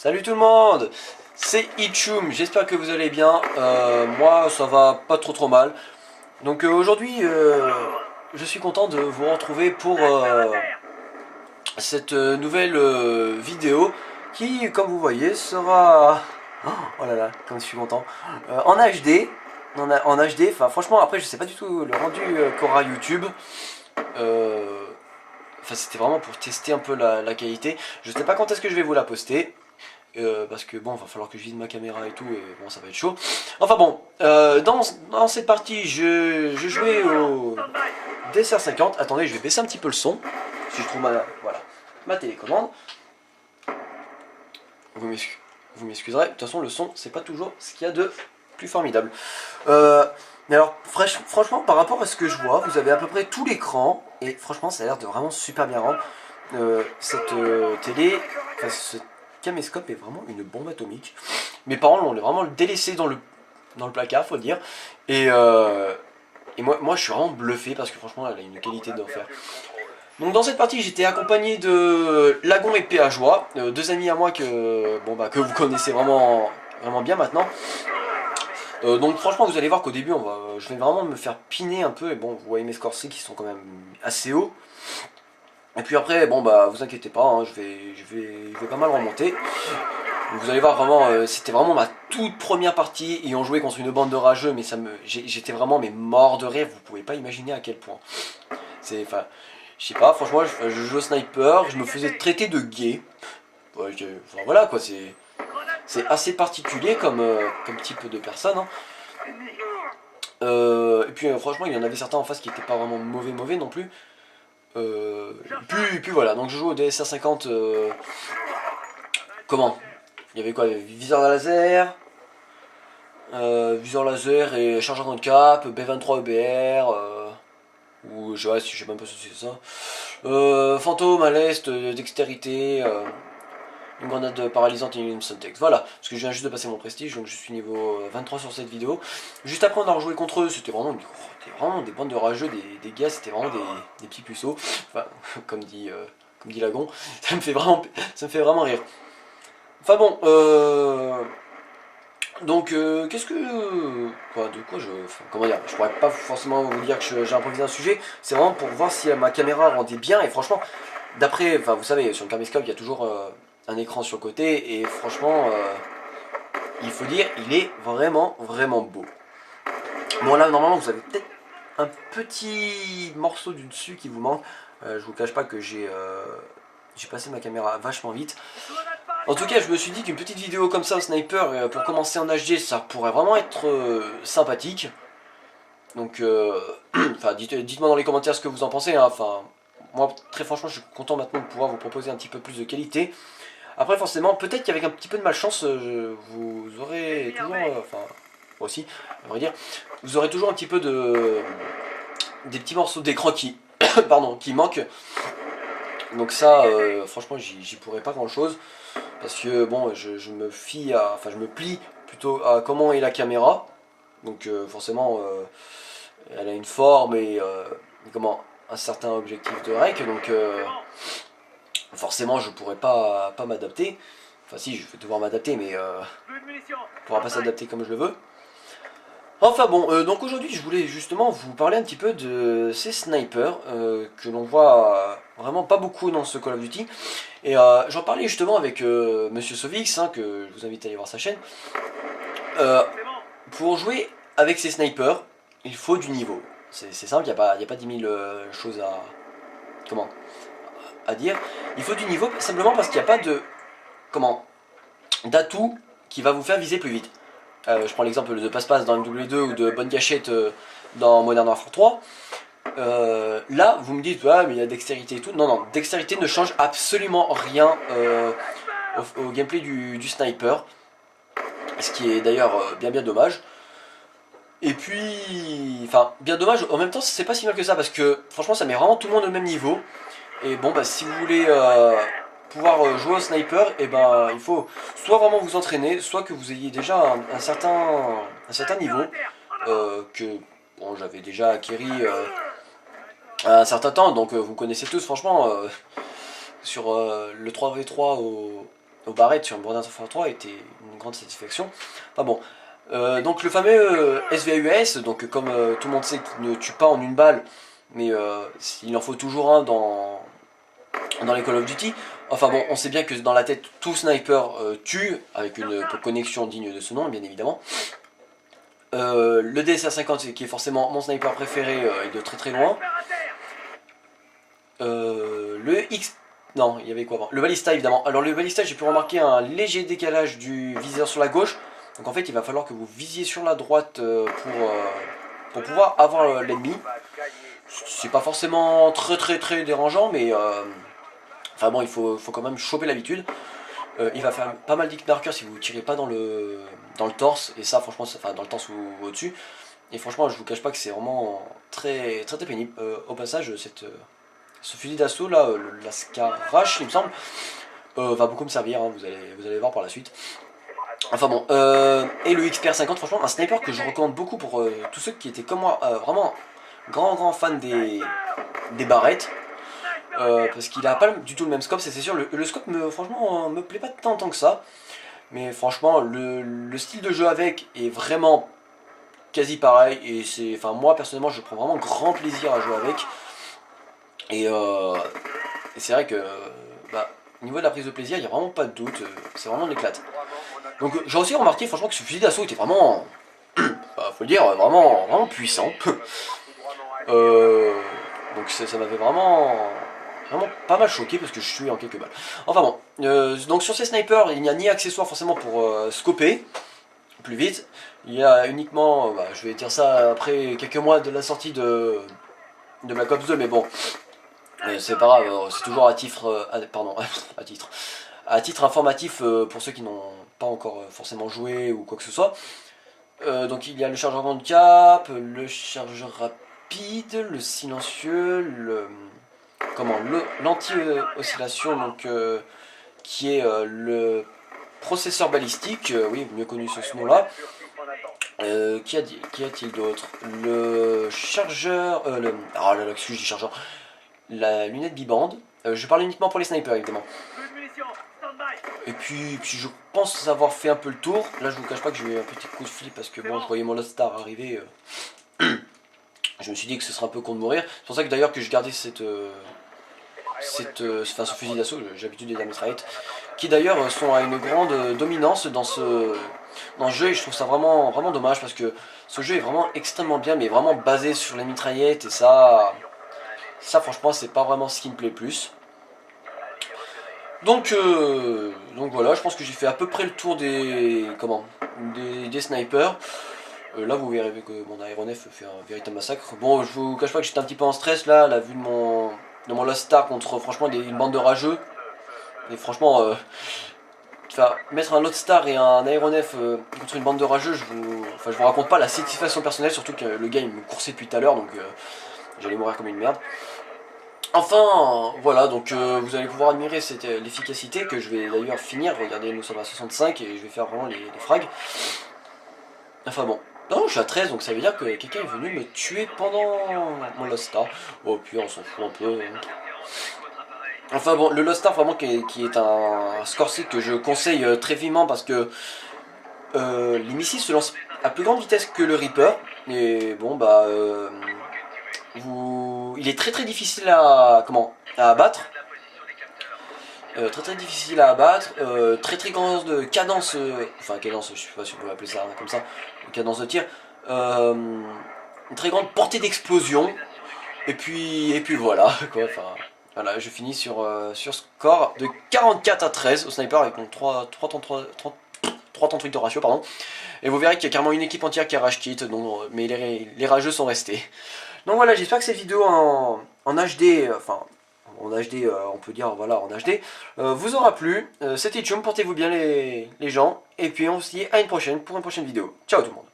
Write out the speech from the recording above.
Salut tout le monde, c'est Itchoum, j'espère que vous allez bien. Moi ça va pas trop mal. Donc aujourd'hui je suis content de vous retrouver pour cette nouvelle vidéo qui, comme vous voyez, sera... Oh là là, comme je suis content, en HD. En HD, enfin franchement après je sais pas du tout le rendu qu'aura YouTube. Enfin c'était vraiment pour tester un peu la qualité. Je sais pas quand est-ce que je vais vous la poster. Parce que bon, va falloir que je vide ma caméra et tout, et bon, ça va être chaud. Enfin bon, dans cette partie, je jouais au DSR50. Attendez, je vais baisser un petit peu le son, si je trouve ma télécommande. Vous m'excuserez, de toute façon, le son, c'est pas toujours ce qu'il y a de plus formidable. Mais alors, franchement, par rapport à ce que je vois, vous avez à peu près tout l'écran, et franchement, ça a l'air de vraiment super bien rendre. Cette télé, enfin, ce caméscope est vraiment une bombe atomique. Mes parents l'ont vraiment délaissé dans le placard, faut le dire. Et moi, je suis vraiment bluffé parce que franchement, elle a une qualité d'enfer. Donc dans cette partie, j'étais accompagné de Lagon et Péageois, deux amis à moi que vous connaissez vraiment bien maintenant. Donc franchement, vous allez voir qu'au début, je vais vraiment me faire piner un peu. Et bon, vous voyez mes scores C qui sont quand même assez hauts. Et puis après, bon bah vous inquiétez pas, hein, je vais pas mal remonter. Donc vous allez voir vraiment, c'était vraiment ma toute première partie ayant joué contre une bande de rageux, mais j'étais vraiment mort de rire, vous pouvez pas imaginer à quel point. Enfin, je sais pas, franchement, je jouais au sniper, je me faisais traiter de gay. Ouais, enfin, voilà quoi, c'est assez particulier comme type de personne. Hein. Et puis franchement, il y en avait certains en face qui étaient pas vraiment mauvais non plus. Puis voilà, donc je joue au DSR50. Comment? Il y avait quoi? Viseur laser, et chargeur de cap, B23 EBR, ou je sais même pas si c'est ça. Fantôme à l'est, dextérité, une grenade paralysante et une Suntex. Voilà, parce que je viens juste de passer mon prestige, donc je suis niveau 23 sur cette vidéo. Juste après on a rejoué contre eux, c'était vraiment des bandes de rageux, des gars, c'était vraiment des petits puceaux. Enfin, comme dit Lagon, ça me fait vraiment rire. Enfin bon, donc qu'est-ce que... comment dire, je pourrais pas forcément vous dire que j'ai improvisé un sujet, c'est vraiment pour voir si ma caméra rendait bien, et franchement, d'après, enfin vous savez, sur le caméscope, il y a toujours un écran sur le côté, et franchement, il faut dire, il est vraiment beau. Bon là, normalement, vous avez peut-être un petit morceau du dessus qui vous manque, je vous cache pas que j'ai passé ma caméra vachement vite. En tout cas, je me suis dit qu'une petite vidéo comme ça au sniper pour commencer en HD, ça pourrait vraiment être sympathique. Donc, dites-moi dans les commentaires ce que vous en pensez. Hein. Enfin, moi, très franchement, je suis content maintenant de pouvoir vous proposer un petit peu plus de qualité. Après, forcément, peut-être qu'avec un petit peu de malchance, vous aurez toujours, moi aussi, à vrai dire, vous aurez toujours un petit peu des petits morceaux d'écran qui, qui manquent. Donc ça, franchement, j'y pourrais pas grand-chose. Parce que bon, je me plie plutôt à comment est la caméra. Donc forcément, elle a une forme et un certain objectif de rec. Donc forcément, je pourrais pas m'adapter. Enfin si, je vais devoir m'adapter, mais ne pourra pas s'adapter comme je le veux. Enfin bon, donc aujourd'hui je voulais justement vous parler un petit peu de ces snipers que l'on voit vraiment pas beaucoup dans ce Call of Duty. Et j'en parlais justement avec Monsieur Sovix, hein, que je vous invite à aller voir sa chaîne. Pour jouer avec ces snipers, il faut du niveau. C'est simple, il n'y a pas 10 000 choses à dire. Il faut du niveau simplement parce qu'il n'y a pas d'atout qui va vous faire viser plus vite. Je prends l'exemple de Passe-Passe dans MW2 ou de Bonne Gâchette dans Modern Warfare 3. Là, vous me dites, mais il y a dextérité et tout. Non, dextérité ne change absolument rien au gameplay du sniper. Ce qui est d'ailleurs bien dommage. Et puis, enfin, bien dommage, en même temps, c'est pas si mal que ça parce que franchement, ça met vraiment tout le monde au même niveau. Et bon, bah, si vous voulez pouvoir jouer au sniper, et ben il faut soit vraiment vous entraîner, soit que vous ayez déjà un certain niveau que bon, j'avais déjà acquéri à un certain temps, donc vous connaissez tous franchement sur le 3v3 au barrette sur Modern Warfare 3 était une grande satisfaction. Enfin bon, donc le fameux SVUS, donc comme tout le monde sait qu'il ne tue pas en une balle, mais il en faut toujours un dans les Call of Duty. Enfin bon, on sait bien que dans la tête, tout sniper tue, avec une connexion digne de ce nom, bien évidemment. Le DSA-50, qui est forcément mon sniper préféré, est de très très loin. Le X... Non, il y avait quoi avant? Le balista, évidemment. Alors le balista, j'ai pu remarquer un léger décalage du viseur sur la gauche. Donc en fait, il va falloir que vous visiez sur la droite pour pouvoir avoir l'ennemi. C'est pas forcément très dérangeant, mais... Enfin bon, il faut quand même choper l'habitude. Il va faire pas mal d'hit marker si vous ne tirez pas dans le torse. Et ça, franchement, enfin dans le torse ou au-dessus. Et franchement, je vous cache pas que c'est vraiment très pénible. Au passage, ce fusil d'assaut là, la Scarache, il me semble, va beaucoup me servir, hein, vous allez voir par la suite. Enfin bon, et le XPR50, franchement, un sniper que je recommande beaucoup pour tous ceux qui étaient comme moi, vraiment grand fan des barrettes. Parce qu'il a pas du tout le même scope, c'est sûr. Le scope, franchement, me plaît pas tant que ça. Mais franchement, le style de jeu avec est vraiment quasi pareil. Et c'est, enfin, moi personnellement, je prends vraiment grand plaisir à jouer avec. Et c'est vrai que, au niveau de la prise de plaisir, il n'y a vraiment pas de doute. C'est vraiment une éclate. Donc, j'ai aussi remarqué, franchement, que ce fusil d'assaut était vraiment, faut le dire, vraiment puissant. Donc, ça m'avait vraiment pas mal choqué parce que je suis en quelques balles. Enfin bon, donc sur ces snipers, il n'y a ni accessoire forcément pour scoper plus vite. Il y a uniquement, je vais dire ça après quelques mois de la sortie de Black Ops 2, mais bon, c'est pas grave, c'est toujours à titre, à titre informatif pour ceux qui n'ont pas encore forcément joué ou quoi que ce soit. Donc il y a le chargeur handicap, le chargeur rapide, le silencieux, l'anti-oscillation, donc qui est le processeur balistique, oui, mieux connu sous ce nom-là. Qu'y a-t-il d'autre? Le chargeur, ah là là, excuse du chargeur, la lunette bibande. Je parle uniquement pour les snipers, évidemment. Et puis je pense avoir fait un peu le tour. Là, je vous cache pas que j'ai eu un petit coup de flip parce que bon, je voyais mon Lost Star arriver. Je me suis dit que ce serait un peu con de mourir. C'est pour ça que d'ailleurs que je gardais ce fusil d'assaut, j'ai l'habitude des mitraillettes, qui d'ailleurs sont à une grande dominance dans ce jeu, et je trouve ça vraiment dommage parce que ce jeu est vraiment extrêmement bien, mais vraiment basé sur les mitraillettes, et ça franchement c'est pas vraiment ce qui me plaît le plus. Donc voilà, je pense que j'ai fait à peu près le tour des snipers. Là vous verrez que mon aéronef fait un véritable massacre. Bon, je vous cache pas que j'étais un petit peu en stress là, à la vue de mon Lost Star contre franchement une bande de rageux. Et franchement, mettre un Lost Star et un aéronef contre une bande de rageux, je vous raconte pas la satisfaction personnelle, surtout que le gars il me coursait depuis tout à l'heure, donc j'allais mourir comme une merde. Enfin, voilà, donc vous allez pouvoir admirer l'efficacité que je vais d'ailleurs finir. Regardez, nous sommes à 65 et je vais faire vraiment les frags. Enfin bon. Non, je suis à 13, donc ça veut dire que quelqu'un est venu me tuer pendant mon Lost Star. Oh, puis on s'en fout un peu. Enfin bon, le Lost Star vraiment qui est un score stick que je conseille très vivement parce que les missiles se lancent à plus grande vitesse que le Reaper. Et bon, il est très difficile à abattre. Très difficile à abattre, très grande cadence, cadence, je sais pas si on peut appeler ça comme ça, cadence de tir, une très grande portée d'explosion, et puis voilà, quoi, voilà, je finis sur score de 44 à 13 au sniper avec mon 3 38 de ratio, pardon, et vous verrez qu'il y a carrément une équipe entière qui a rage quit, mais les rageux sont restés. Donc voilà, j'espère que cette vidéo en HD, en HD, on peut dire, voilà, en HD, vous aura plu. C'était Tchoum, portez-vous bien les gens, et puis on se dit à une prochaine pour une prochaine vidéo. Ciao tout le monde.